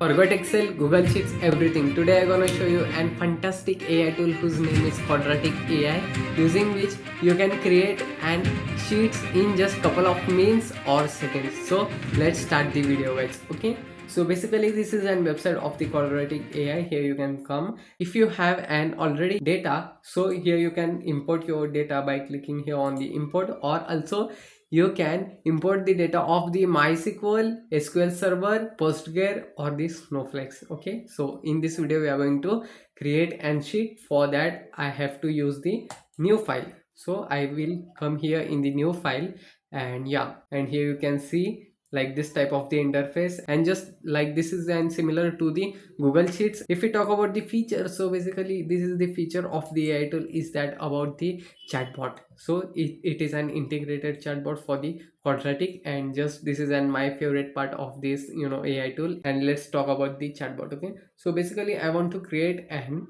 Forgot Excel, Google Sheets, everything. Today I'm gonna show you an fantastic AI tool whose name is Quadratic AI, using which you can create and sheets in just couple of minutes or seconds. So let's start the video, guys. Okay. So basically this is an website of the Quadratic AI. Here you can come. If you have an already data, so here you can import your data by clicking here on the import, or also you can import the data of the MySQL, SQL Server, Postgre or the Snowflakes. Okay, so in this video we are going to create an sheet. For that I have to use the new file. So I will come here in the new file, and yeah, and here you can see like this type of the interface, and just like this is and similar to the Google Sheets. If we talk about the feature, so basically this is the feature of the AI tool, is that about the chatbot. So it is an integrated chatbot for the Quadratic, and just this is an my favorite part of this AI tool. And let's talk about the chatbot. Okay, so basically I want to create an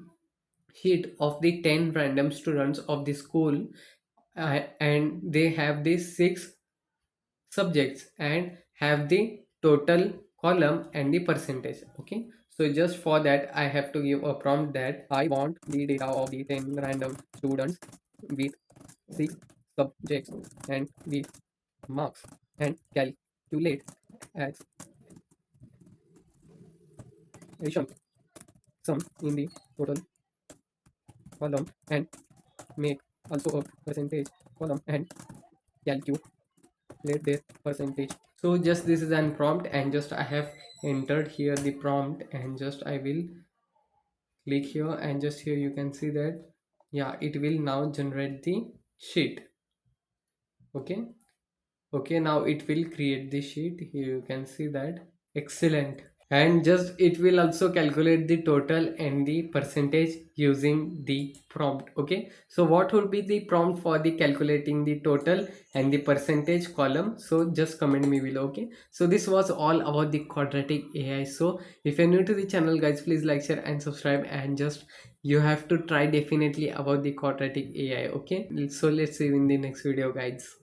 sheet of the 10 random students of the school, and they have these 6 subjects and have the total column and the percentage. Okay, so just for that I have to give a prompt that I want the data of the 10 random students with 6 subjects and with marks, and calculate as addition sum in the total column, and make also a percentage column and calculate their percentage. So just this is an prompt, and just I have entered here the prompt, and just I will click here, and just here you can see that yeah, it will now generate the sheet. Okay, okay, now it will create the sheet. Here you can see that. Excellent. And just it will also calculate the total and the percentage using the prompt. Okay, so what would be the prompt for the calculating the total and the percentage column? So just comment me below. Okay, so this was all about the Quadratic AI. So if you're new to the channel, guys, please like, share and subscribe, and just you have to try definitely about the Quadratic AI. Okay, so let's see you in the next video, guys.